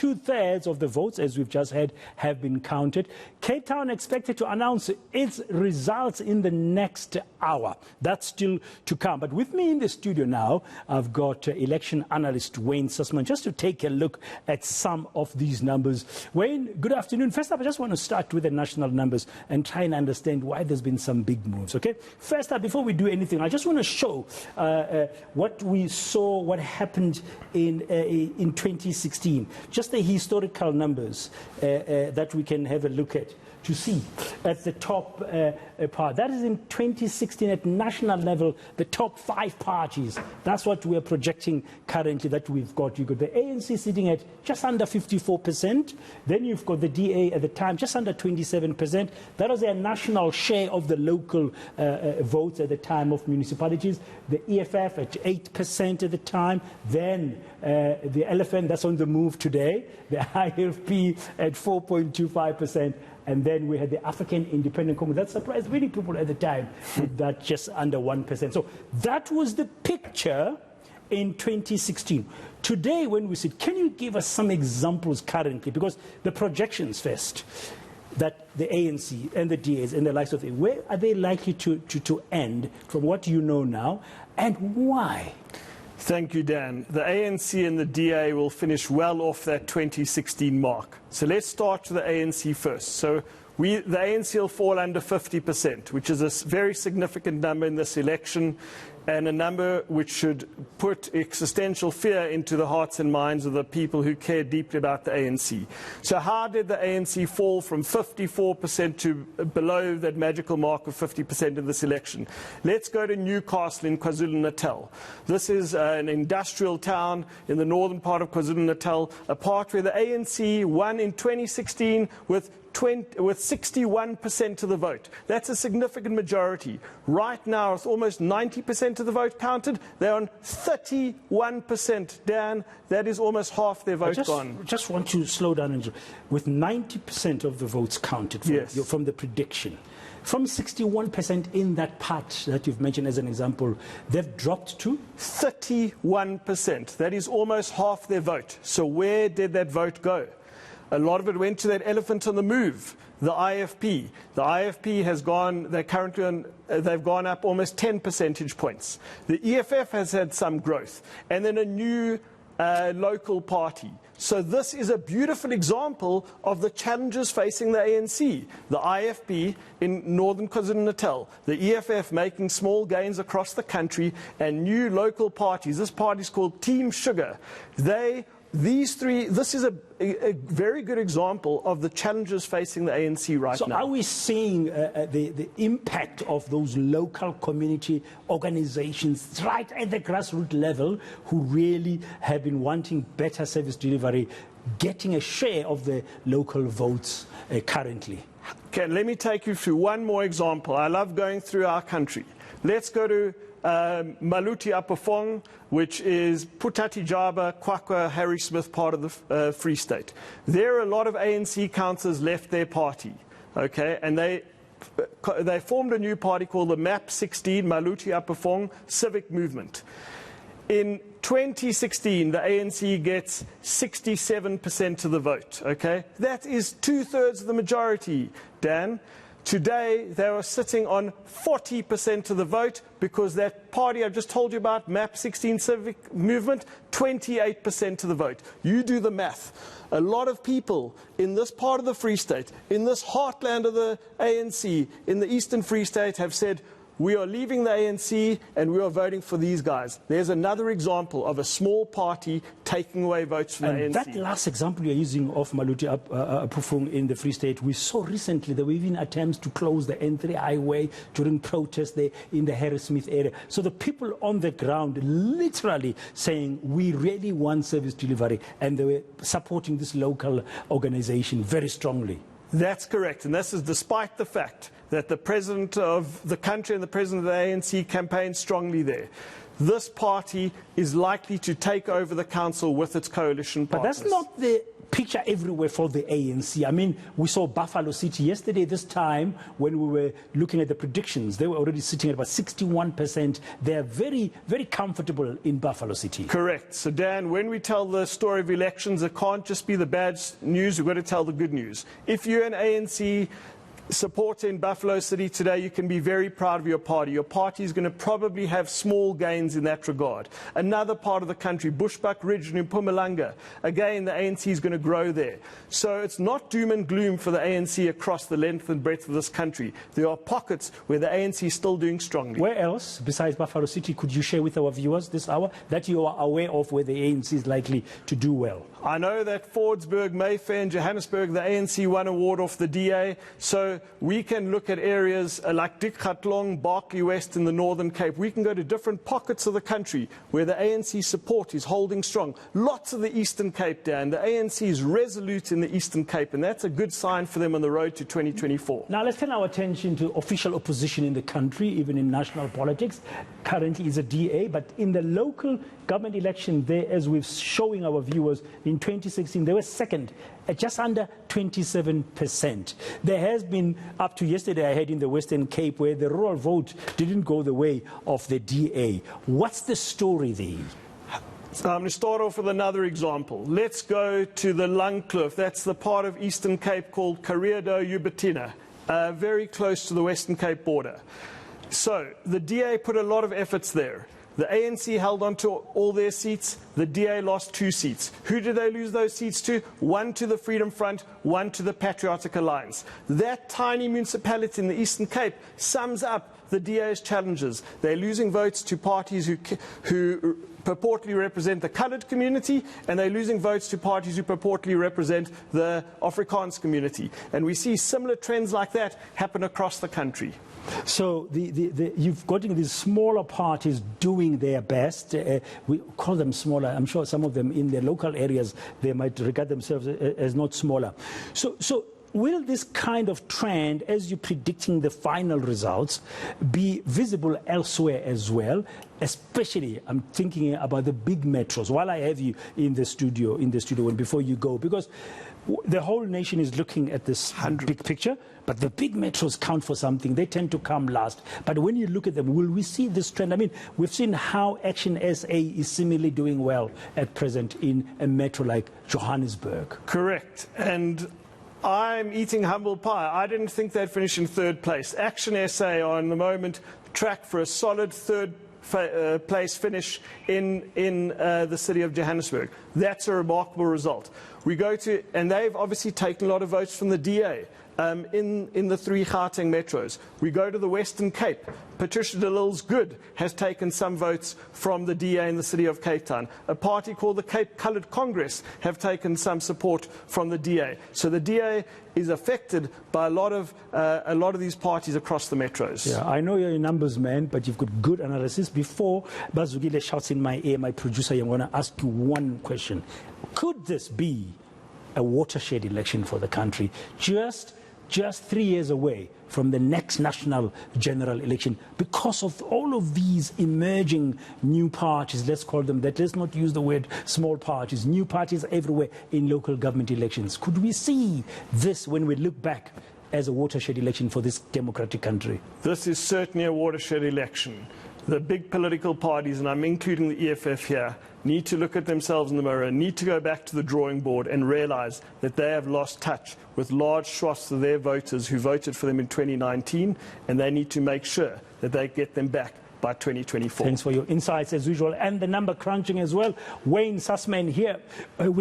2/3 of the votes, as we've just heard, have been counted. Cape Town expected to announce its results in the next hour. That's still to come. But with me in the studio now, I've got election analyst Wayne Sussman, just to take a look at some of these numbers. Wayne, good afternoon. First up, I just want to start with the national numbers and try and understand why there's been some big moves, okay? First up, before we do anything, I just want to show what we saw, what happened in 2016. Just the historical numbers that we can have a look at to see at the top part. That is in 2016 at national level, the top 5 parties. That's what we're projecting currently that we've got. You've got the ANC sitting at just under 54%. Then you've got the DA at the time just under 27%. That was their national share of the local votes at the time of municipalities. The EFF at 8% at the time. Then the Elephant, that's on the move today. The IFP at 4.25%. And then we had the African Independent Congress. That surprised many people at the time, with that just under 1%. So that was the picture in 2016. Today, when we said, can you give us some examples currently? Because the projections first, that the ANC and the DAs and the likes of it, where are they likely to end from what you know now, and why? Thank you, Dan. The ANC and the DA will finish well off that 2016 mark. So let's start with the ANC first. So the ANC will fall under 50%, which is a very significant number in this election, and a number which should put existential fear into the hearts and minds of the people who care deeply about the ANC. So how did the ANC fall from 54% to below that magical mark of 50% in this election? Let's go to Newcastle in Kwazulu-Natal. This is an industrial town in the northern part of KwaZulu-Natal, a part where the ANC won in 2016 with 61% of the vote. That's a significant majority. Right now, with almost 90% of the vote counted, they're on 31%. Dan, that is almost half their vote gone. I just want to slow down. With 90% of the votes counted from the prediction, from 61% in that part that you've mentioned as an example, they've dropped to 31%. That is almost half their vote. So where did that vote go? A lot of it went to that elephant on the move, the IFP. The IFP has gone, they're currently on, they've gone up almost 10 percentage points. The EFF has had some growth, and then a new local party. So this is a beautiful example of the challenges facing the ANC. The IFP in northern KwaZulu-Natal, the EFF making small gains across the country, and new local parties. This party is called Team Sugar. These three, this is a very good example of the challenges facing the ANC right now. So are we seeing the impact of those local community organizations right at the grassroots level who really have been wanting better service delivery, getting a share of the local votes currently? Okay, let me take you through one more example. I love going through our country. Let's go to Maluti Apofong, which is Putatijaba, Kwakwa, Harry Smith part of the Free State. There are a lot of ANC councillors left their party, okay, and they formed a new party called the MAP 16 Maluti Apofong Civic Movement. In 2016, the ANC gets 67% of the vote, okay? That is 2/3 of the majority, Dan. Today, they are sitting on 40% of the vote because that party I've just told you about, MAP 16 Civic Movement, 28% of the vote. You do the math. A lot of people in this part of the Free State, in this heartland of the ANC, in the Eastern Free State, have said, we are leaving the ANC and we are voting for these guys. There's another example of a small party taking away votes from the ANC. That last example you're using of Maluti Apofong in the Free State, we saw recently there were even attempts to close the N3 highway during protests there in the Harry Smith area. So the people on the ground literally saying, we really want service delivery, and they were supporting this local organization very strongly. That's correct, and this is despite the fact that the President of the country and the President of the ANC campaigned strongly there. This party is likely to take over the council with its coalition partners. But that's not the picture everywhere for the ANC. I mean, we saw Buffalo City yesterday, this time, when we were looking at the predictions. They were already sitting at about 61%. They're very, very comfortable in Buffalo City. Correct. So, Dan, when we tell the story of elections, it can't just be the bad news. We've got to tell the good news. If you're an ANC supporter in Buffalo City today, you can be very proud of your party. Your party is going to probably have small gains in that regard. Another part of the country, Bushbuck Ridge and Mpumalanga, again, the ANC is going to grow there. So it's not doom and gloom for the ANC across the length and breadth of this country. There are pockets where the ANC is still doing strongly. Where else, besides Buffalo City, could you share with our viewers this hour that you are aware of where the ANC is likely to do well? I know that Fordsburg, Mayfair and Johannesburg, the ANC won an award off the DA. So we can look at areas like Dikgatlong, Berkeley West in the Northern Cape. We can go to different pockets of the country where the ANC support is holding strong. Lots of the Eastern Cape, Dan. The ANC is resolute in the Eastern Cape, and that's a good sign for them on the road to 2024. Now let's turn our attention to official opposition in the country, even in national politics. Currently is a DA, but in the local government election there, as we're showing our viewers, in 2016 they were second at just under 27%. There has been, up to yesterday I heard in the Western Cape, where the rural vote didn't go the way of the DA. What's the story there? I'm going to start off with another example. Let's go to the Lungkloof. That's the part of Eastern Cape called Karedo-Ubertina, very close to the Western Cape border. So the DA put a lot of efforts there. The ANC held on to all their seats. The DA lost 2 seats. Who did they lose those seats to? One to the Freedom Front, one to the Patriotic Alliance. That tiny municipality in the Eastern Cape sums up the DA's challenges. They're losing votes to parties who purportedly represent the coloured community, and they're losing votes to parties who purportedly represent the Afrikaans community. And we see similar trends like that happen across the country. So you've got these smaller parties doing their best. We call them smaller. I'm sure some of them in their local areas, they might regard themselves as not smaller. So will this kind of trend, as you're predicting the final results, be visible elsewhere as well? Especially, I'm thinking about the big metros. While I have you in the studio, and before you go, because the whole nation is looking at this big picture, but the big metros count for something. They tend to come last. But when you look at them, will we see this trend? I mean, we've seen how Action SA is similarly doing well at present in a metro like Johannesburg. Correct. And I'm eating humble pie. I didn't think they'd finish in 3rd place. Action SA are, in the moment, track for a solid 3rd place finish in the city of Johannesburg. That's a remarkable result. We go to, and they've obviously taken a lot of votes from the DA in the 3 Gauteng metros. We go to the Western Cape. Patricia de Lille's Good has taken some votes from the DA in the city of Cape Town. A party called the Cape Coloured Congress have taken some support from the DA. So the DA is affected by a lot of these parties across the metros. Yeah, I know you're a numbers man, but you've got good analysis. Before Bazugile shouts in my ear, my producer, I'm going to ask you one question. Could this be a watershed election for the country, just 3 years away from the next national general election, because of all of these emerging new parties, let's call them that, let's not use the word small parties, new parties everywhere in local government elections? Could we see this when we look back as a watershed election for this democratic country? This is certainly a watershed election. The big political parties, and I'm including the EFF here, need to look at themselves in the mirror, need to go back to the drawing board and realise that they have lost touch with large swaths of their voters who voted for them in 2019, and they need to make sure that they get them back by 2024. Thanks for your insights as usual, and the number crunching as well. Wayne Sussman here with